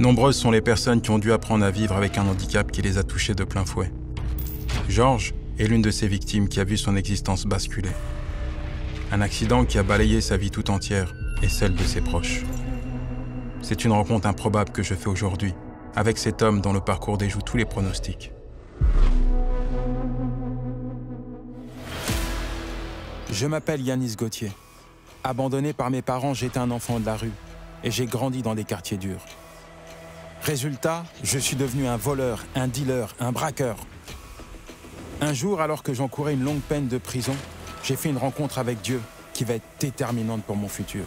Nombreuses sont les personnes qui ont dû apprendre à vivre avec un handicap qui les a touchés de plein fouet. Georges est l'une de ces victimes qui a vu son existence basculer. Un accident qui a balayé sa vie tout entière et celle de ses proches. C'est une rencontre improbable que je fais aujourd'hui, avec cet homme dont le parcours déjoue tous les pronostics. Je m'appelle Yanis Gauthier. Abandonné par mes parents, j'étais un enfant de la rue et j'ai grandi dans des quartiers durs. Résultat, je suis devenu un voleur, un dealer, un braqueur. Un jour, alors que j'encourais une longue peine de prison, j'ai fait une rencontre avec Dieu qui va être déterminante pour mon futur.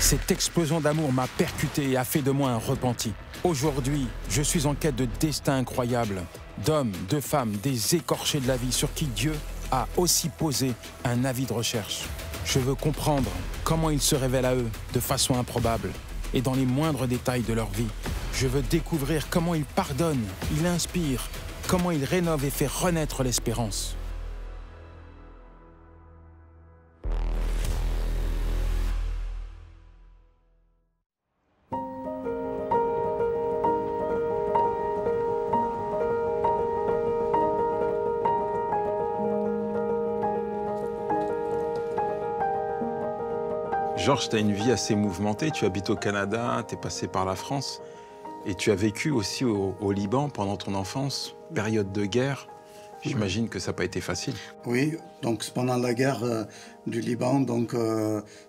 Cette explosion d'amour m'a percuté et a fait de moi un repenti. Aujourd'hui, je suis en quête de destin incroyable, d'hommes, de femmes, des écorchés de la vie sur qui Dieu a aussi posé un avis de recherche. Je veux comprendre comment il se révèle à eux de façon improbable et dans les moindres détails de leur vie. Je veux découvrir comment il pardonne, il inspire, comment il rénove et fait renaître l'espérance. Georges, tu as une vie assez mouvementée. Tu habites au Canada, tu es passé par la France. Et tu as vécu aussi au Liban pendant ton enfance, période de guerre. J'imagine que ça n'a pas été facile. Oui, donc pendant la guerre du Liban, donc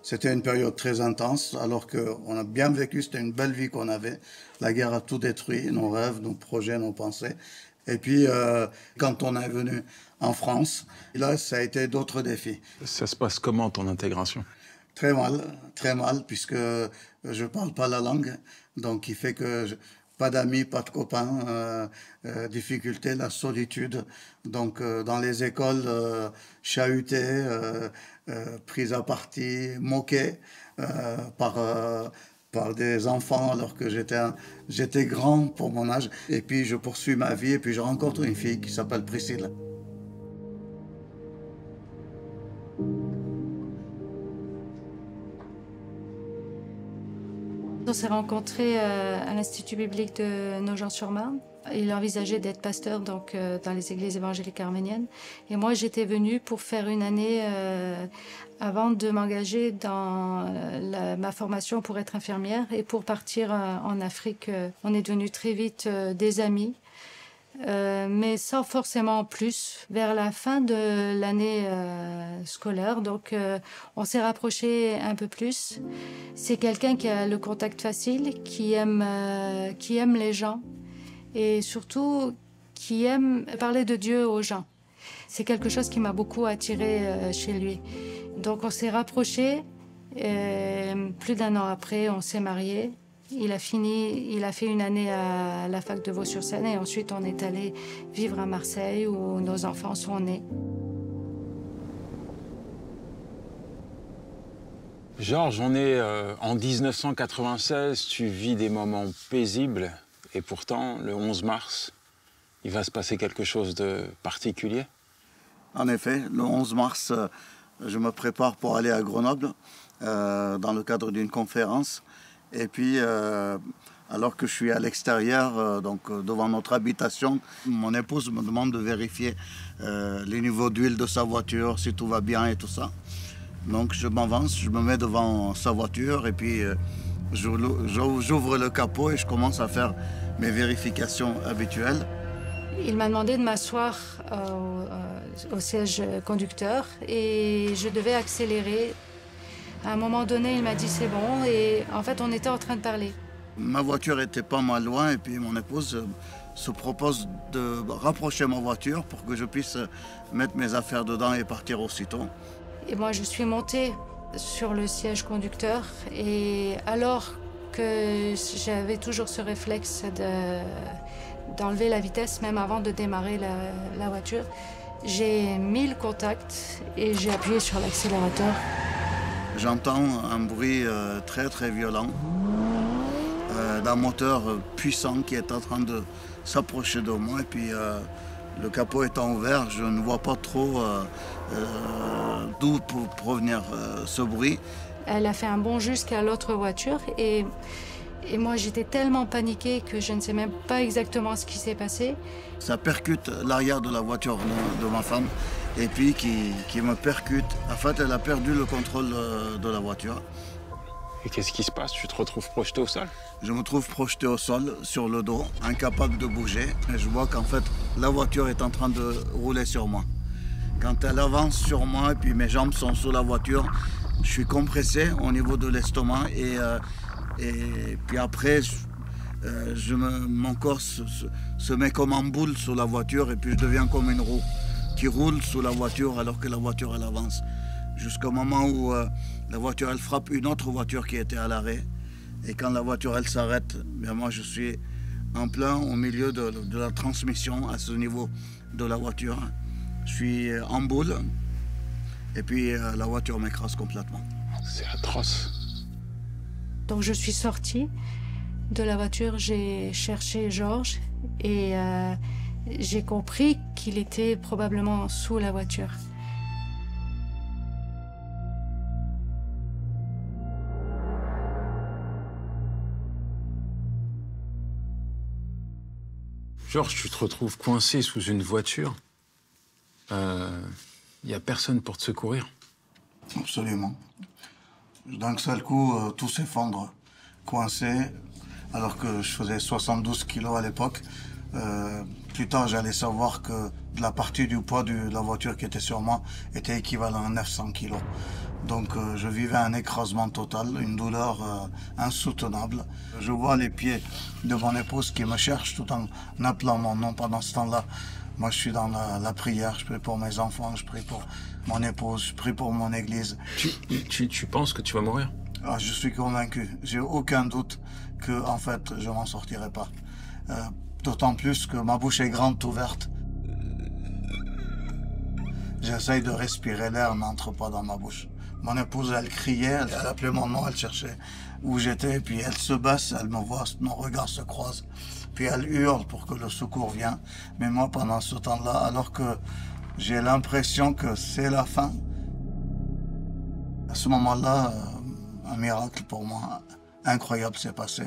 c'était une période très intense, alors qu'on a bien vécu, c'était une belle vie qu'on avait. La guerre a tout détruit, nos rêves, nos projets, nos pensées. Et puis, quand on est venu en France, là, ça a été d'autres défis. Ça se passe comment, ton intégration ? Très mal, puisque je ne parle pas la langue, donc il fait que pas d'amis, pas de copains, difficulté, la solitude. Donc dans les écoles, chahuté, prise à partie, moqué par des enfants alors que j'étais grand pour mon âge. Et puis je poursuis ma vie et puis je rencontre une fille qui s'appelle Priscille. On s'est rencontrés à l'Institut biblique de Nogent-sur-Marne. Il envisageait d'être pasteur donc, dans les églises évangéliques arméniennes. Et moi, j'étais venue pour faire une année avant de m'engager dans ma formation pour être infirmière et pour partir en Afrique. On est devenus très vite des amis. Mais sans forcément plus. Vers la fin de l'année scolaire, donc on s'est rapprochés un peu plus. C'est quelqu'un qui a le contact facile, qui aime les gens et surtout qui aime parler de Dieu aux gens. C'est quelque chose qui m'a beaucoup attirée chez lui. Donc on s'est rapprochés. Plus d'1 an après, on s'est mariés. Il a fait une année à la fac de Vaux-sur-Seine et ensuite on est allé vivre à Marseille où nos enfants sont nés. Georges, on est en 1996, tu vis des moments paisibles et pourtant, le 11 mars, il va se passer quelque chose de particulier. En effet, le 11 mars, je me prépare pour aller à Grenoble dans le cadre d'une conférence. Et puis, alors que je suis à l'extérieur, devant notre habitation, mon épouse me demande de vérifier les niveaux d'huile de sa voiture, si tout va bien et tout ça. Donc je m'avance, je me mets devant sa voiture et puis j'ouvre le capot et je commence à faire mes vérifications habituelles. Il m'a demandé de m'asseoir au siège conducteur et je devais accélérer. À un moment donné, il m'a dit c'est bon et en fait on était en train de parler. Ma voiture était pas mal loin et puis mon épouse se propose de rapprocher ma voiture pour que je puisse mettre mes affaires dedans et partir aussitôt. Et moi je suis montée sur le siège conducteur et alors que j'avais toujours ce réflexe d'enlever la vitesse même avant de démarrer la voiture, j'ai mis le contact et j'ai appuyé sur l'accélérateur. J'entends un bruit très très violent d'un moteur puissant qui est en train de s'approcher de moi. Et puis le capot étant ouvert, je ne vois pas trop d'où peut provenir ce bruit. Elle a fait un bond jusqu'à l'autre voiture et moi j'étais tellement paniquée que je ne sais même pas exactement ce qui s'est passé. Ça percute l'arrière de la voiture de ma femme et puis qui me percute. En fait, elle a perdu le contrôle de la voiture. Et qu'est-ce qui se passe? Tu te retrouves projeté au sol? Je me trouve projeté au sol, sur le dos, incapable de bouger. Et je vois qu'en fait, la voiture est en train de rouler sur moi. Quand elle avance sur moi et puis mes jambes sont sous la voiture, je suis compressé au niveau de l'estomac et puis après, mon corps se met comme en boule sous la voiture et puis je deviens comme une roue qui roule sous la voiture alors que la voiture elle avance. Jusqu'au moment où la voiture elle frappe une autre voiture qui était à l'arrêt. Et quand la voiture elle s'arrête, bien moi je suis en plein au milieu de la transmission à ce niveau de la voiture. Je suis en boule et puis la voiture m'écrase complètement. C'est atroce. Donc je suis sortie de la voiture, j'ai cherché Georges et j'ai compris qu'il était probablement sous la voiture. Georges, tu te retrouves coincé sous une voiture. Il n'y a personne pour te secourir. Absolument. D'un seul coup, tout s'effondre. Coincé, alors que je faisais 72 kilos à l'époque. Plus tard, j'allais savoir que la partie du poids de la voiture qui était sur moi était équivalent à 900 kilos. Donc je vivais un écrasement total, une douleur insoutenable. Je vois les pieds de mon épouse qui me cherche tout en appelant mon nom pendant ce temps-là. Moi, je suis dans la prière, je prie pour mes enfants, je prie pour mon épouse, je prie pour mon église. Tu penses que tu vas mourir? Ah, je suis convaincu, j'ai aucun doute que, en fait, je m'en sortirai pas. D'autant plus que ma bouche est grande ouverte. J'essaye de respirer, l'air n'entre pas dans ma bouche. Mon épouse, elle criait, elle appelait mon nom, elle cherchait où j'étais, puis elle se baisse, elle me voit, nos regards se croisent. Puis elle hurle pour que le secours vienne. Mais moi, pendant ce temps-là, alors que j'ai l'impression que c'est la fin, à ce moment-là, un miracle pour moi incroyable s'est passé.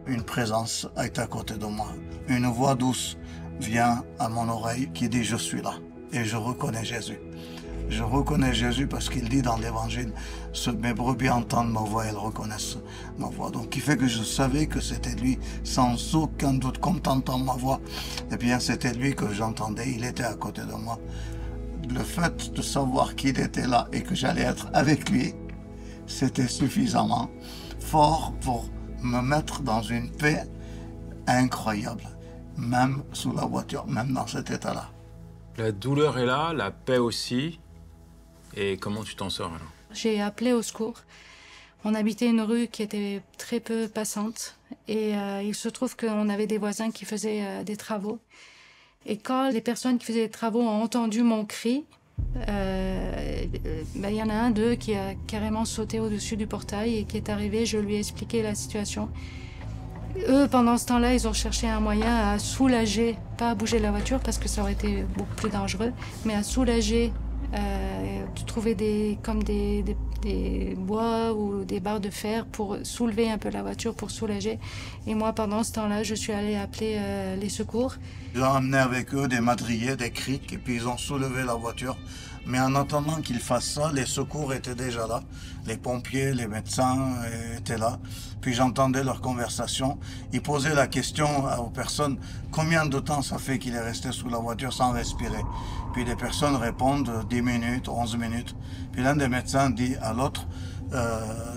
Une présence est à côté de moi. Une voix douce vient à mon oreille qui dit « Je suis là ». Et je reconnais Jésus. Je reconnais Jésus parce qu'il dit dans l'Évangile « Mes brebis entendent ma voix, elles reconnaissent ma voix ». Donc, qui fait que je savais que c'était lui, sans aucun doute, comme t'entends ma voix. Eh bien, c'était lui que j'entendais, il était à côté de moi. Le fait de savoir qu'il était là et que j'allais être avec lui, c'était suffisamment fort pour me mettre dans une paix incroyable, même sous la voiture, même dans cet état-là. La douleur est là, la paix aussi. Et comment tu t'en sors alors? J'ai appelé au secours. On habitait une rue qui était très peu passante et il se trouve qu'on avait des voisins qui faisaient des travaux. Et quand les personnes qui faisaient des travaux ont entendu mon cri, il y en a un d'eux qui a carrément sauté au-dessus du portail et qui est arrivé, je lui ai expliqué la situation. Eux, pendant ce temps-là, ils ont cherché un moyen à soulager, pas à bouger la voiture parce que ça aurait été beaucoup plus dangereux, mais à soulager, de trouver des bois ou des barres de fer pour soulever un peu la voiture, pour soulager. Et moi, pendant ce temps-là, je suis allée appeler les secours. Ils ont amené avec eux des madriers, des criques, et puis ils ont soulevé la voiture. Mais en attendant qu'ils fassent ça, les secours étaient déjà là. Les pompiers, les médecins étaient là. Puis j'entendais leur conversation. Ils posaient la question aux personnes, combien de temps ça fait qu'il est resté sous la voiture sans respirer? Puis les personnes répondent 10 minutes, 11 minutes. Puis l'un des médecins dit à l'autre,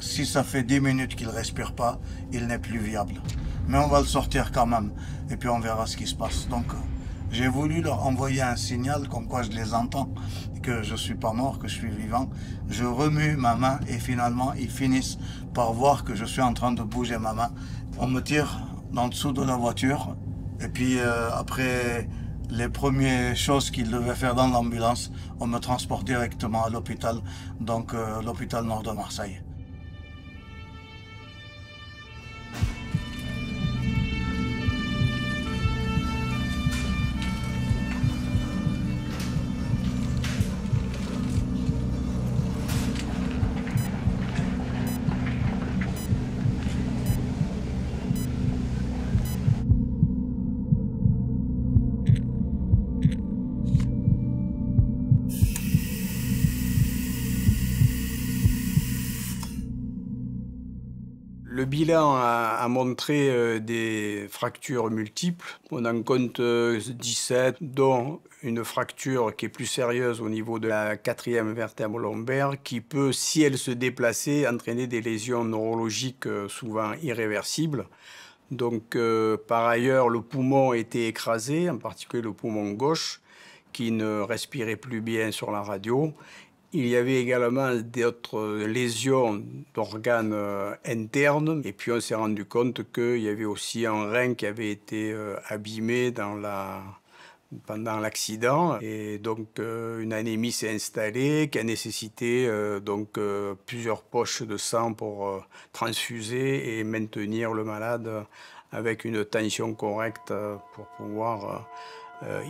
si ça fait 10 minutes qu'il ne respire pas, il n'est plus viable. Mais on va le sortir quand même. Et puis on verra ce qui se passe. Donc j'ai voulu leur envoyer un signal comme quoi je les entends, que je ne suis pas mort, que je suis vivant. Je remue ma main et finalement ils finissent par voir que je suis en train de bouger ma main. On me tire en dessous de la voiture et puis après les premières choses qu'ils devaient faire dans l'ambulance, on me transporte directement à l'hôpital, donc l'hôpital Nord de Marseille. Le bilan a montré des fractures multiples. On en compte 17, dont une fracture qui est plus sérieuse au niveau de la 4e vertèbre lombaire, qui peut, si elle se déplaçait, entraîner des lésions neurologiques souvent irréversibles. Donc, par ailleurs, le poumon était écrasé, en particulier le poumon gauche, qui ne respirait plus bien sur la radio. Il y avait également d'autres lésions d'organes internes. Et puis, on s'est rendu compte qu'il y avait aussi un rein qui avait été abîmé pendant l'accident. Et donc, une anémie s'est installée qui a nécessité plusieurs poches de sang pour transfuser et maintenir le malade avec une tension correcte pour pouvoir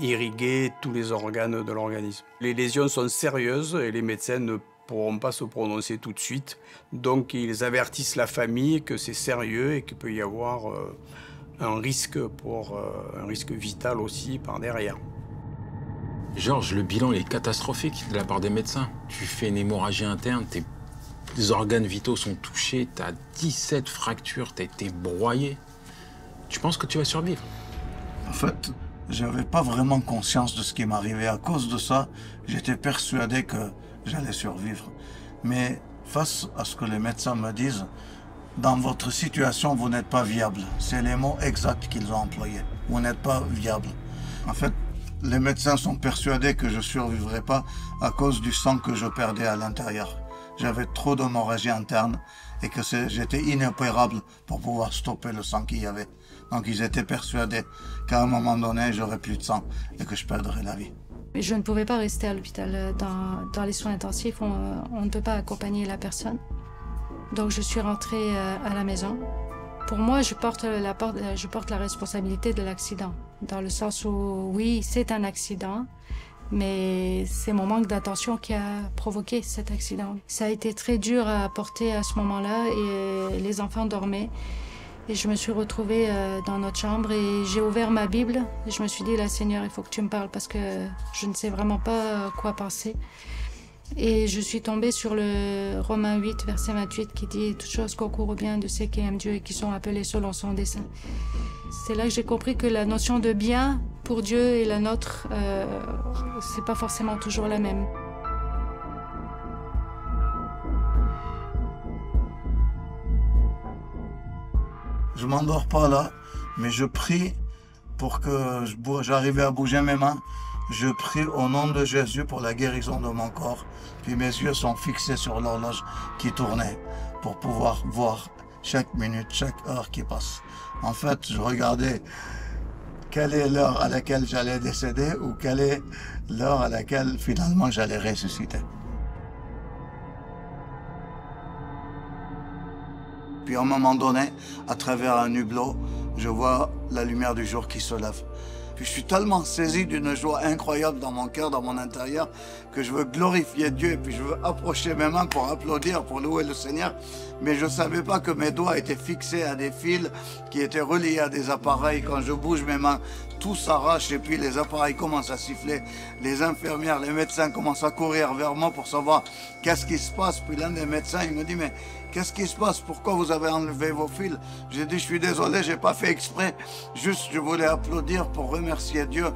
irriguer tous les organes de l'organisme. Les lésions sont sérieuses et les médecins ne pourront pas se prononcer tout de suite. Donc, ils avertissent la famille que c'est sérieux et qu'il peut y avoir un risque vital aussi par derrière. Georges, le bilan est catastrophique de la part des médecins. Tu fais une hémorragie interne, tes organes vitaux sont touchés, tu as 17 fractures, tu as été broyé. Tu penses que tu vas survivre? En fait, je n'avais pas vraiment conscience de ce qui m'arrivait. À cause de ça, j'étais persuadé que j'allais survivre. Mais face à ce que les médecins me disent, dans votre situation, vous n'êtes pas viable. C'est les mots exacts qu'ils ont employés. Vous n'êtes pas viable. En fait, les médecins sont persuadés que je ne survivrai pas à cause du sang que je perdais à l'intérieur. J'avais trop d'hémorragie interne et que j'étais inopérable pour pouvoir stopper le sang qu'il y avait. Donc ils étaient persuadés qu'à un moment donné, j'aurais plus de sang et que je perdrais la vie. Je ne pouvais pas rester à l'hôpital. Dans les soins intensifs, on ne peut pas accompagner la personne. Donc je suis rentrée à la maison. Pour moi, je porte la responsabilité de l'accident. Dans le sens où, oui, c'est un accident, mais c'est mon manque d'attention qui a provoqué cet accident. Ça a été très dur à porter à ce moment-là et les enfants dormaient. Et je me suis retrouvée dans notre chambre et j'ai ouvert ma Bible. Et je me suis dit, là, Seigneur, il faut que tu me parles parce que je ne sais vraiment pas quoi penser. Et je suis tombée sur le Romains 8, verset 28, qui dit « Toutes choses concourent au bien de ceux qui aiment Dieu et qui sont appelés selon son dessein ». C'est là que j'ai compris que la notion de bien pour Dieu et la nôtre, c'est pas forcément toujours la même. Je m'endors pas là, mais je prie pour que j'arrive à bouger mes mains. Je prie au nom de Jésus pour la guérison de mon corps. Puis mes yeux sont fixés sur l'horloge qui tournait pour pouvoir voir chaque minute, chaque heure qui passe. En fait, je regardais quelle est l'heure à laquelle j'allais décéder ou quelle est l'heure à laquelle finalement j'allais ressusciter. Puis à un moment donné, à travers un hublot, je vois la lumière du jour qui se lève. Puis je suis tellement saisi d'une joie incroyable dans mon cœur, dans mon intérieur, que je veux glorifier Dieu et puis je veux approcher mes mains pour applaudir, pour louer le Seigneur. Mais je ne savais pas que mes doigts étaient fixés à des fils qui étaient reliés à des appareils. Quand je bouge mes mains, tout s'arrache et puis les appareils commencent à siffler. Les infirmières, les médecins commencent à courir vers moi pour savoir qu'est-ce qui se passe. Puis l'un des médecins, il me dit, mais qu'est-ce qui se passe? Pourquoi vous avez enlevé vos fils? J'ai dit, je suis désolé, j'ai pas fait exprès. Juste, je voulais applaudir pour remercier Dieu.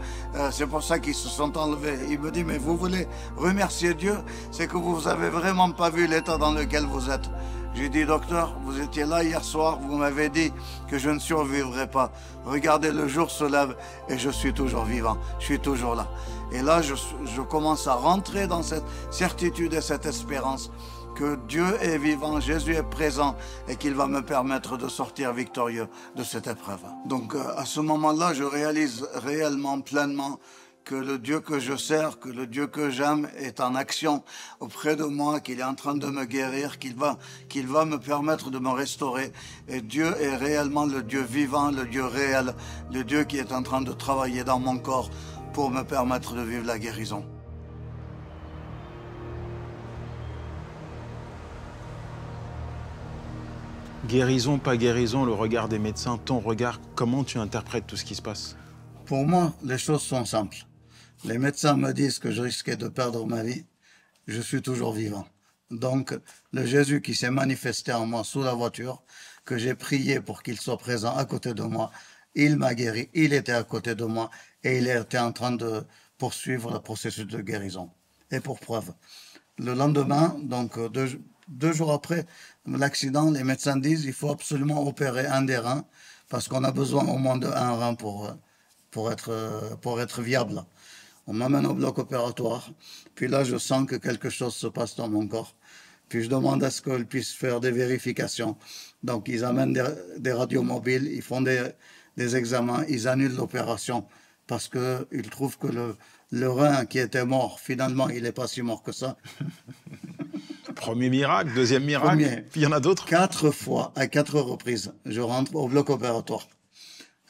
C'est pour ça qu'ils se sont enlevés. Il me dit, mais vous voulez remercier Dieu? C'est que vous avez vraiment pas vu l'état dans lequel vous êtes. J'ai dit, docteur, vous étiez là hier soir, vous m'avez dit que je ne survivrai pas. Regardez, le jour se lève et je suis toujours vivant. Je suis toujours là. Et là, je commence à rentrer dans cette certitude et cette espérance que Dieu est vivant, Jésus est présent et qu'il va me permettre de sortir victorieux de cette épreuve. Donc à ce moment-là, je réalise réellement, pleinement que le Dieu que je sers, que le Dieu que j'aime est en action auprès de moi, qu'il est en train de me guérir, qu'il va me permettre de me restaurer. Et Dieu est réellement le Dieu vivant, le Dieu réel, le Dieu qui est en train de travailler dans mon corps pour me permettre de vivre la guérison. Guérison, pas guérison, le regard des médecins, ton regard, comment tu interprètes tout ce qui se passe? Pour moi, les choses sont simples. Les médecins me disent que je risquais de perdre ma vie. Je suis toujours vivant. Donc, le Jésus qui s'est manifesté en moi sous la voiture, que j'ai prié pour qu'il soit présent à côté de moi. Il m'a guéri, il était à côté de moi et il était en train de poursuivre le processus de guérison. Et pour preuve, le lendemain, donc deux jours après l'accident, les médecins disent qu'il faut absolument opérer un des reins parce qu'on a besoin au moins d'un rein pour être viable. On m'amène au bloc opératoire, puis là je sens que quelque chose se passe dans mon corps. Puis je demande à ce qu'ils puissent faire des vérifications. Donc ils amènent des radios mobiles, ils font des examens, ils annulent l'opération parce qu'ils trouvent que le rein qui était mort, finalement, il n'est pas si mort que ça. Premier miracle, deuxième miracle, Premier. Puis il y en a d'autres. 4 fois, à 4 reprises, je rentre au bloc opératoire.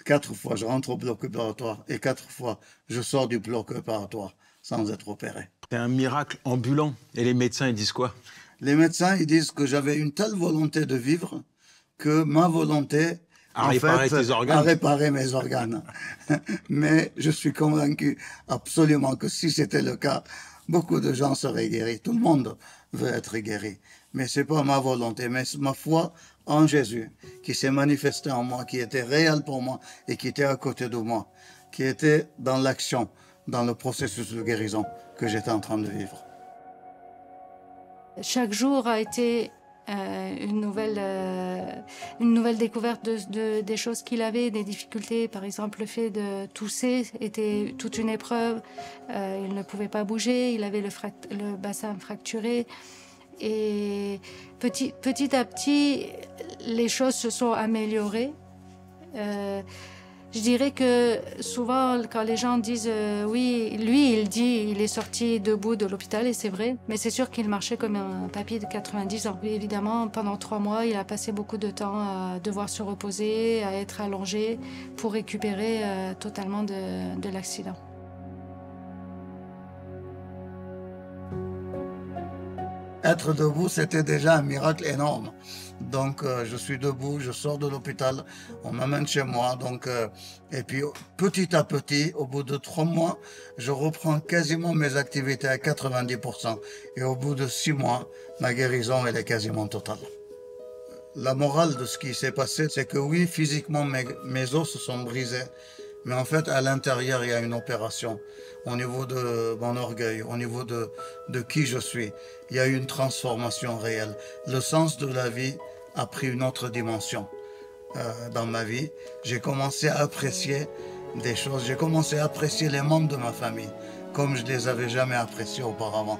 4 fois, je rentre au bloc opératoire et 4 fois, je sors du bloc opératoire sans être opéré. C'est un miracle ambulant. Et les médecins, ils disent quoi? Les médecins, ils disent que j'avais une telle volonté de vivre que ma volonté, À réparer tes organes. à réparer mes organes. Mais je suis convaincu absolument que si c'était le cas, beaucoup de gens seraient guéris. Tout le monde veut être guéri. Mais c'est pas ma volonté, mais ma foi en Jésus qui s'est manifestée en moi, qui était réelle pour moi et qui était à côté de moi, qui était dans l'action, dans le processus de guérison que j'étais en train de vivre. Chaque jour a été une nouvelle découverte des choses qu'il avait, des difficultés. Par exemple, le fait de tousser était toute une épreuve. Il ne pouvait pas bouger, il avait le bassin fracturé. Et petit à petit, les choses se sont améliorées. Je dirais que souvent, quand les gens disent oui, lui, il dit il est sorti debout de l'hôpital, et c'est vrai, mais c'est sûr qu'il marchait comme un papy de 90 ans. Et évidemment, pendant 3 mois, il a passé beaucoup de temps à devoir se reposer, à être allongé pour récupérer totalement de l'accident. Être debout, c'était déjà un miracle énorme. Donc, je suis debout, je sors de l'hôpital, on m'amène chez moi. Donc, et puis, petit à petit, au bout de 3 mois, je reprends quasiment mes activités à 90%. Et au bout de 6 mois, ma guérison, elle est quasiment totale. La morale de ce qui s'est passé, c'est que oui, physiquement, mes os se sont brisés. Mais en fait, à l'intérieur, il y a une opération. Au niveau de mon orgueil, au niveau de qui je suis, il y a eu une transformation réelle. Le sens de la vie a pris une autre dimension dans ma vie. J'ai commencé à apprécier des choses. J'ai commencé à apprécier les membres de ma famille comme je ne les avais jamais appréciés auparavant.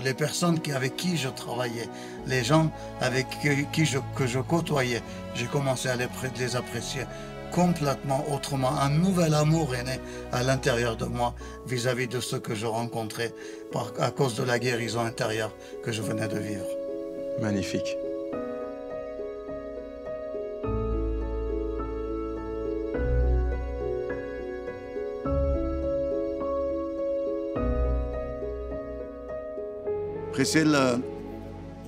Les personnes avec qui je travaillais, les gens avec qui je côtoyais, j'ai commencé à les apprécier complètement autrement. Un nouvel amour est né à l'intérieur de moi vis-à-vis de ceux que je rencontrais à cause de la guérison intérieure que je venais de vivre. Magnifique. Priscille,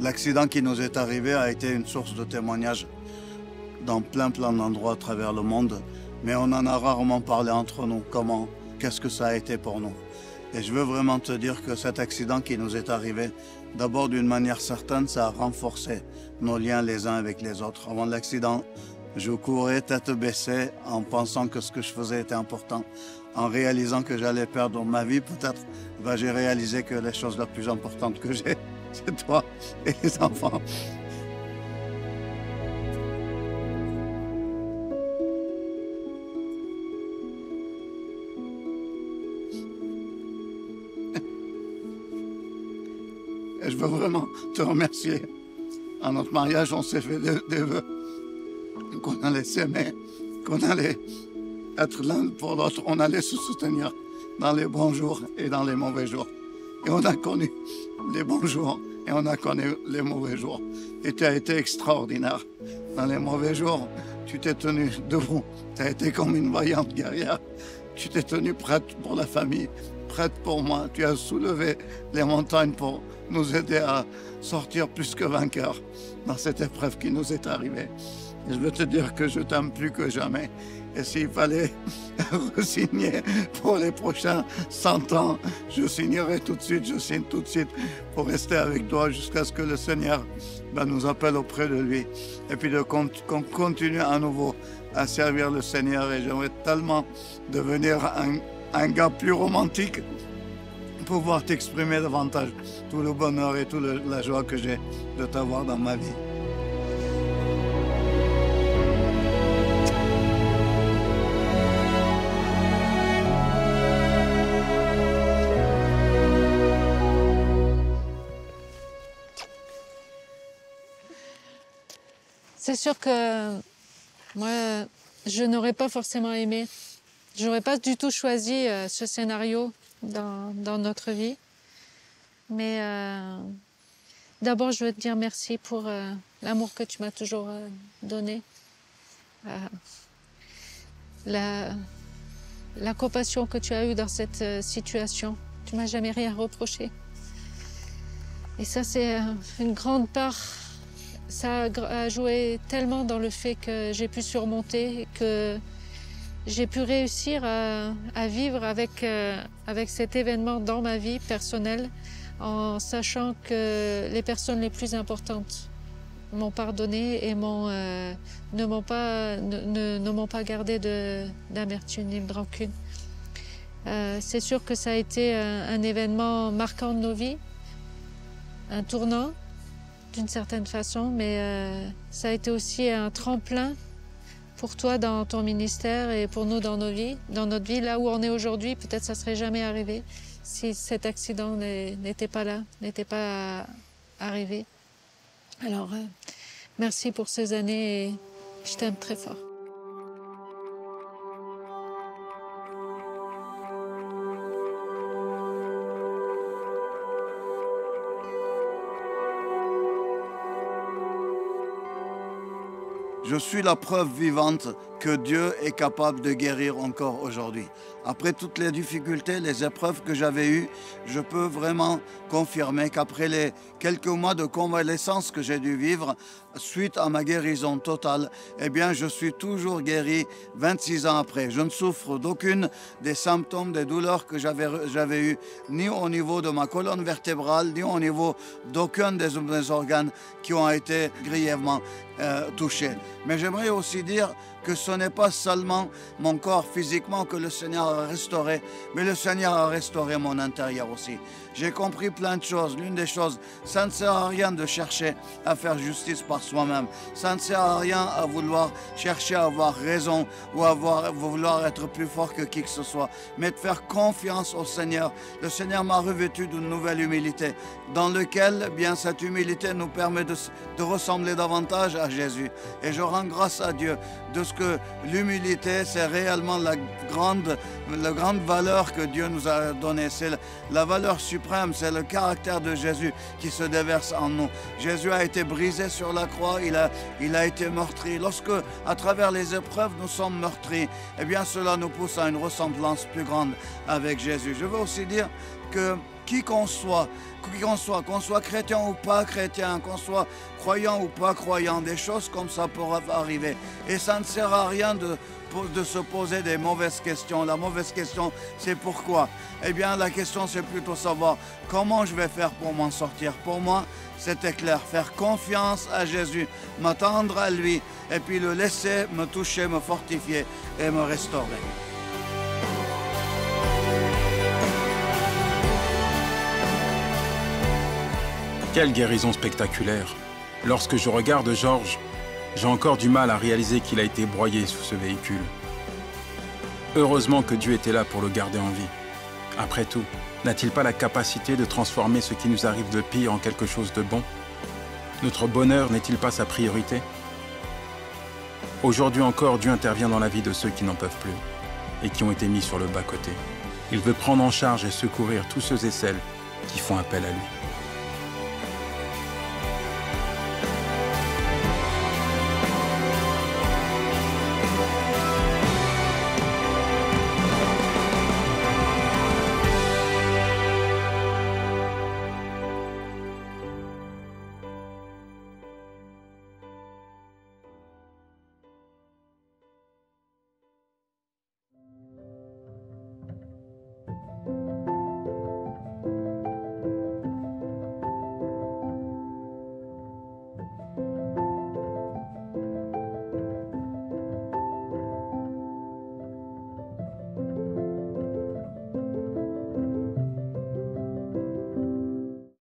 l'accident qui nous est arrivé a été une source de témoignages dans plein d'endroits à travers le monde, mais on en a rarement parlé entre nous. Qu'est-ce que ça a été pour nous? Et je veux vraiment te dire que cet accident qui nous est arrivé, d'abord d'une manière certaine, ça a renforcé nos liens les uns avec les autres. Avant l'accident, je courais tête baissée en pensant que ce que je faisais était important. En réalisant que j'allais perdre ma vie, peut-être, j'ai réalisé que les choses les plus importantes que j'ai, c'est toi et les enfants. Et je veux vraiment te remercier. À notre mariage, on s'est fait des vœux qu'on allait s'aimer, qu'on allait être l'un pour l'autre, on allait se soutenir dans les bons jours et dans les mauvais jours. Et on a connu les bons jours et on a connu les mauvais jours. Et tu as été extraordinaire. Dans les mauvais jours, tu t'es tenue debout. Tu as été comme une vaillante guerrière. Tu t'es tenue prête pour la famille, prête pour moi. Tu as soulevé les montagnes pour nous aider à sortir plus que vainqueurs dans cette épreuve qui nous est arrivée. Et je veux te dire que je t'aime plus que jamais Et s'il fallait signer pour les prochains 100 ans, je signerai tout de suite, je signe tout de suite pour rester avec toi jusqu'à ce que le Seigneur nous appelle auprès de lui. Et puis qu'on continue à nouveau à servir le Seigneur. Et j'aimerais tellement devenir un gars plus romantique, pouvoir t'exprimer davantage tout le bonheur et toute la joie que j'ai de t'avoir dans ma vie. C'est sûr que moi, je n'aurais pas forcément aimé. Je n'aurais pas du tout choisi ce scénario dans notre vie. Mais d'abord, je veux te dire merci pour l'amour que tu m'as toujours donné. La compassion que tu as eue dans cette situation. Tu m'as jamais rien reproché. Et ça, c'est une grande part. Ça a joué tellement dans le fait que j'ai pu surmonter, que j'ai pu réussir à vivre avec cet événement dans ma vie personnelle, en sachant que les personnes les plus importantes m'ont pardonné et ne m'ont pas gardé d'amertume ni de rancune. C'est sûr que ça a été un événement marquant de nos vies, un tournant, d'une certaine façon, mais ça a été aussi un tremplin pour toi dans ton ministère et pour nous dans notre vie. Là où on est aujourd'hui, peut-être ça serait jamais arrivé si cet accident n'était pas là, n'était pas arrivé. Alors, merci pour ces années et je t'aime très fort. Je suis la preuve vivante que Dieu est capable de guérir encore aujourd'hui. Après toutes les difficultés, les épreuves que j'avais eues, je peux vraiment confirmer qu'après les quelques mois de convalescence que j'ai dû vivre, suite à ma guérison totale, eh bien, je suis toujours guéri 26 ans après. Je ne souffre d'aucune des symptômes, des douleurs que j'avais eues, ni au niveau de ma colonne vertébrale, ni au niveau d'aucun des organes qui ont été grièvement touchés. Mais j'aimerais aussi dire que ce n'est pas seulement mon corps physiquement que le Seigneur a restauré, mais le Seigneur a restauré mon intérieur aussi. J'ai compris plein de choses. L'une des choses, ça ne sert à rien de chercher à faire justice par soi-même. Ça ne sert à rien à vouloir chercher à avoir raison ou à vouloir être plus fort que qui que ce soit, mais de faire confiance au Seigneur. Le Seigneur m'a revêtu d'une nouvelle humilité, dans laquelle, bien, cette humilité nous permet de ressembler davantage à Jésus. Et je rends grâce à Dieu de ce que l'humilité, c'est réellement la grande valeur que Dieu nous a donnée. C'est la valeur suprême, c'est le caractère de Jésus qui se déverse en nous. Jésus a été brisé sur la croix, il a été meurtri. Lorsque, à travers les épreuves, nous sommes meurtris, eh bien cela nous pousse à une ressemblance plus grande avec Jésus. Je veux aussi dire que qu'on soit chrétien ou pas chrétien, qu'on soit croyant ou pas croyant, des choses comme ça peuvent arriver. Et ça ne sert à rien de se poser des mauvaises questions. La mauvaise question, c'est pourquoi. Eh bien, la question, c'est plutôt savoir comment je vais faire pour m'en sortir. Pour moi, c'était clair, faire confiance à Jésus, m'attendre à lui, et puis le laisser me toucher, me fortifier et me restaurer. Quelle guérison spectaculaire! Lorsque je regarde Georges, j'ai encore du mal à réaliser qu'il a été broyé sous ce véhicule. Heureusement que Dieu était là pour le garder en vie. Après tout, n'a-t-il pas la capacité de transformer ce qui nous arrive de pire en quelque chose de bon? Notre bonheur n'est-il pas sa priorité? Aujourd'hui encore, Dieu intervient dans la vie de ceux qui n'en peuvent plus et qui ont été mis sur le bas-côté. Il veut prendre en charge et secourir tous ceux et celles qui font appel à lui.